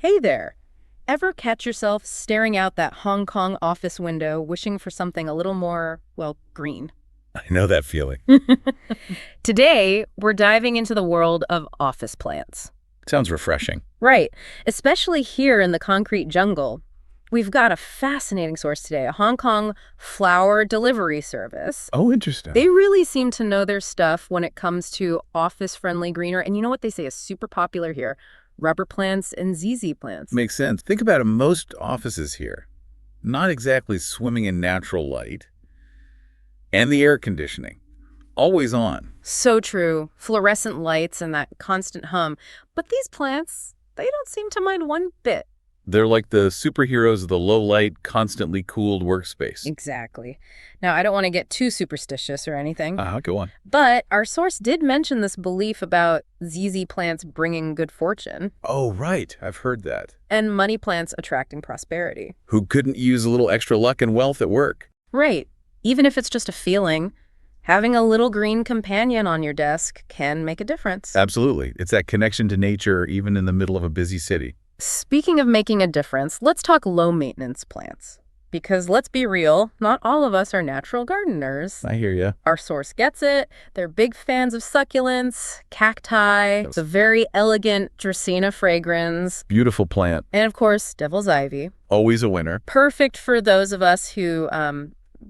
Hey there. Ever catch yourself staring out that Hong Kong office window wishing for something a little more, well, green? I know that feeling. Today, we're diving into the world of office plants. Sounds refreshing. Right, especially here in the concrete jungle. We've got a fascinating source today, a Hong Kong flower delivery service. Oh, interesting. They really seem to know their stuff when it comes to office-friendly greenery. And you know what they say is super popular here? Rubber plants and ZZ plants. Makes sense. Think about it. Most offices here, not exactly swimming in natural light, and the air conditioning, always on. So true. Fluorescent lights and that constant hum. But these plants, they don't seem to mind one bit. They're like the superheroes of the low-light, constantly cooled workspace. Exactly. Now, I don't want to get too superstitious or anything, Go on. but our source did mention this belief about ZZ plants bringing good fortune Oh, right. I've heard that. and money plants attracting prosperity. Who couldn't use a little extra luck and wealth at work? Right. Even if it's just a feeling, having a little green companion on your desk can make a difference. Absolutely. It's that connection to nature, even in the middle of a busy city. Speaking of making a difference, let's talk low-maintenance plants. Because let's be real, not all of us are natural gardeners. I hear you. Our source gets it. They're big fans of succulents, cacti, the very elegant Dracaena fragrans, Beautiful plant. and of course, devil's ivy. Always a winner. Perfect for those of us who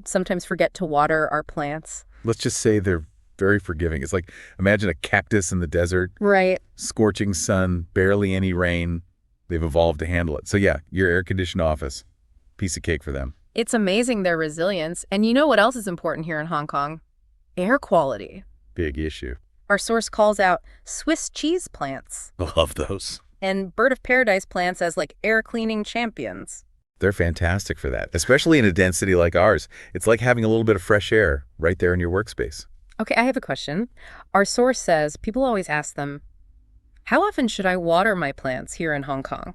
sometimes forget to water our plants. Let's just say they're very forgiving. It's like, imagine a cactus in the desert, Right. scorching sun, barely any rain. They've evolved to handle it. So yeah, your air-conditioned office, piece of cake for them. It's amazing their resilience. And you know what else is important here in Hong Kong? Air quality. Big issue. Our source calls out Swiss cheese plants I love those. and bird of paradise plants as like air cleaning champions. They're fantastic for that, especially in a density like ours. It's like having a little bit of fresh air right there in your workspace. Okay, I have a question. Our source says people always ask them, how often should I water my plants here in Hong Kong?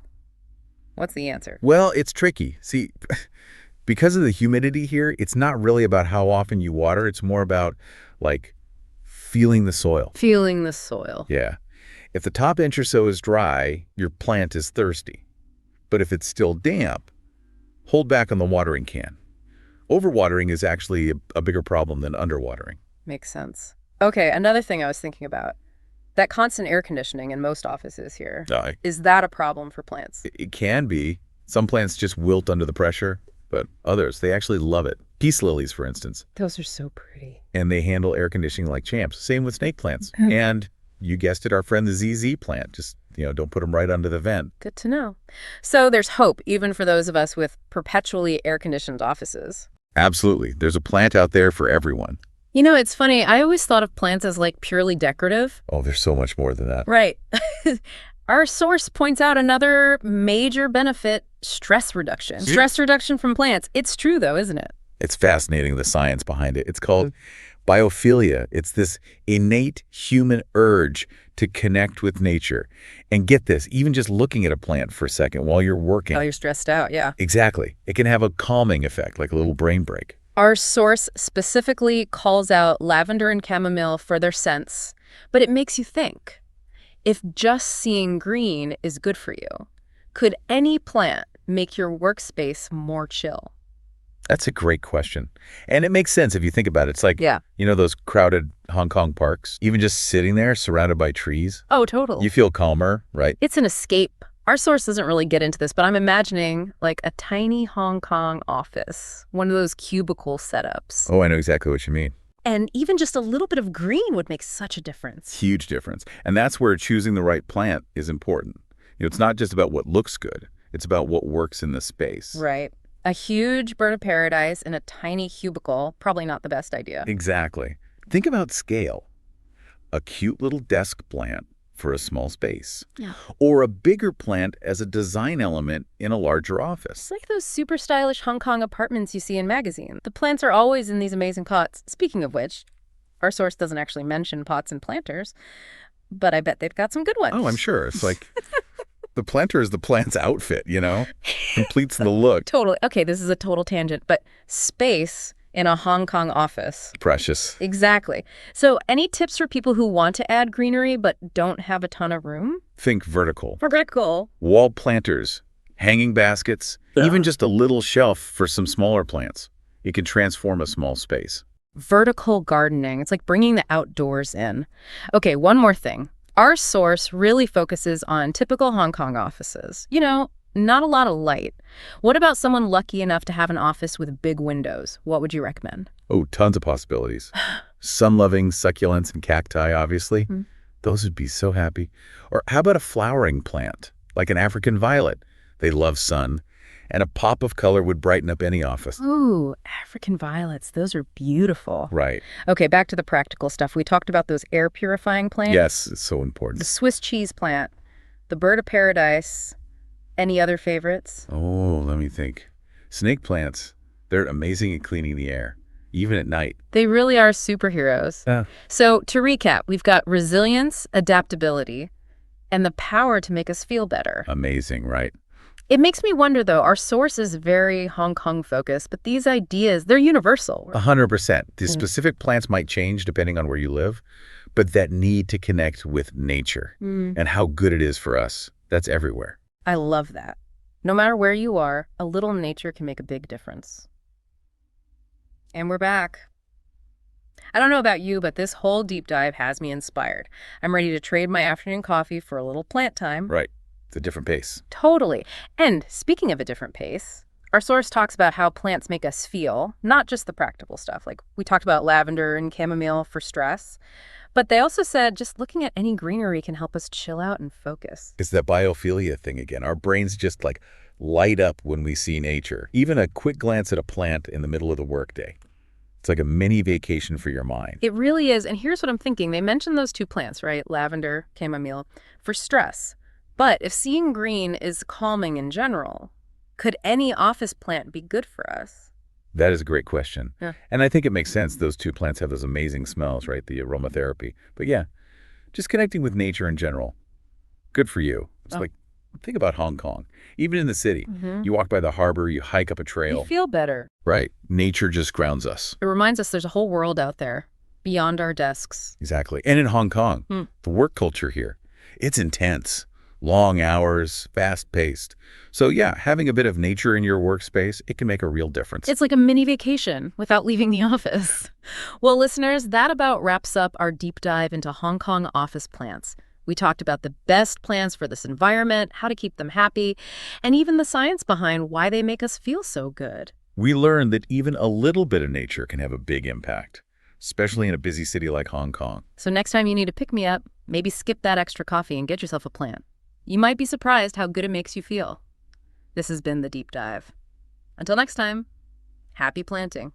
What's the answer? Well, it's tricky. See, because of the humidity here, it's not really about how often you water. It's more about, like, feeling the soil. Feeling the soil. Yeah. If the top inch or so is dry, your plant is thirsty. But if it's still damp, hold back on the watering can. Overwatering is actually a bigger problem than underwatering. Makes sense. Okay, another thing I was thinking about. That constant air conditioning in most offices here. Is that a problem for plants? It can be. Some plants just wilt under the pressure, but others, they actually love it. Peace lilies, for instance. Those are so pretty. And they handle air conditioning like champs. Same with snake plants. And you guessed it, our friend the ZZ plant. Just, don't put them right under the vent. Good to know. So there's hope even for those of us with perpetually air-conditioned offices. Absolutely. There's a plant out there for everyone. You know, it's funny. I always thought of plants as like purely decorative. Oh, there's so much more than that. Right. Our source points out another major benefit, stress reduction. Stress reduction from plants. It's true, though, isn't it? It's fascinating, the science behind it. It's called biophilia. It's this innate human urge to connect with nature. And get this, even just looking at a plant for a second while you're working. Oh, you're stressed out, yeah. Exactly. It can have a calming effect, like a little brain break. Our source specifically calls out lavender and chamomile for their scents, but it makes you think. If just seeing green is good for you, could any plant make your workspace more chill? That's a great question. And it makes sense if you think about it. It's like, those crowded Hong Kong parks, even just sitting there surrounded by trees. Oh, totally. You feel calmer, right? It's an escape. Our source doesn't really get into this, but I'm imagining like a tiny Hong Kong office, one of those cubicle setups. Oh, I know exactly what you mean. And even just a little bit of green would make such a difference. Huge difference. And that's where choosing the right plant is important. It's not just about what looks good. It's about what works in the space. Right. A huge bird of paradise in a tiny cubicle, probably not the best idea. Exactly. Think about scale. A cute little desk plant for a small space. Yeah. Or a bigger plant as a design element in a larger office. It's like those super stylish Hong Kong apartments you see in magazines. The plants are always in these amazing pots. Speaking of which, our source doesn't actually mention pots and planters, but I bet they've got some good ones. Oh, I'm sure. It's like the planter is the plant's outfit, Completes the look. Totally. Okay, this is a total tangent, but space in a Hong Kong office. Precious. Exactly. So any tips for people who want to add greenery but don't have a ton of room? Think vertical. Vertical. Wall planters, hanging baskets, even just a little shelf for some smaller plants. It can transform a small space. Vertical gardening. It's like bringing the outdoors in. Okay, one more thing. Our source really focuses on typical Hong Kong offices. You know, not a lot of light. What about someone lucky enough to have an office with big windows? What would you recommend? Oh, tons of possibilities. Sun-loving succulents and cacti, obviously. Those would be so happy. Or how about a flowering plant, like an African violet? They love sun, and a pop of color would brighten up any office. Ooh, African violets. Those are beautiful. Right. Okay, back to the practical stuff. We talked about those air purifying plants. Yes, it's so The important. Swiss cheese plant, the bird of paradise. Any other favorites? Oh, let me think. Snake plants, they're amazing at cleaning the air, even at night. They really are superheroes. Yeah. So to recap, we've got resilience, adaptability, and the power to make us feel better. Amazing, right? It makes me wonder, though, our source is very Hong Kong focused, but these ideas, they're universal. 100%. The specific plants might change depending on where you live, but that need to connect with nature and how good it is for us, that's everywhere. I love that. No matter where you are, a little nature can make a big difference. And we're back. I don't know about you, but this whole deep dive has me inspired. I'm ready to trade my afternoon coffee for a little plant time. Right. It's a different pace. Totally. And speaking of a different pace, our source talks about how plants make us feel, not just the practical stuff. Like we talked about lavender and chamomile for stress. But they also said just looking at any greenery can help us chill out and focus. It's that biophilia thing again. Our brains just like light up when we see nature. Even a quick glance at a plant in the middle of the workday. It's like a mini vacation for your mind. It really is. And here's what I'm thinking. They mentioned those two plants, right? Lavender, chamomile, for stress. But if seeing green is calming in general, could any office plant be good for us? That is a great question. Yeah. And I think it makes sense. Those two plants have those amazing smells, right? The aromatherapy. But yeah, just connecting with nature in general. Good for you. It's like, think about Hong Kong. Even in the city, you walk by the harbor, you hike up a trail. You feel better. Right. Nature just grounds us. It reminds us there's a whole world out there beyond our desks. Exactly. And in Hong Kong, the work culture here, it's intense. Long hours, fast-paced. So yeah, having a bit of nature in your workspace, it can make a real difference. It's like a mini vacation without leaving the office. Well, listeners, that about wraps up our deep dive into Hong Kong office plants. We talked about the best plants for this environment, how to keep them happy, and even the science behind why they make us feel so good. We learned that even a little bit of nature can have a big impact, especially in a busy city like Hong Kong. So next time you need to pick me up, maybe skip that extra coffee and get yourself a plant. You might be surprised how good it makes you feel. This has been The Deep Dive. Until next time, happy planting.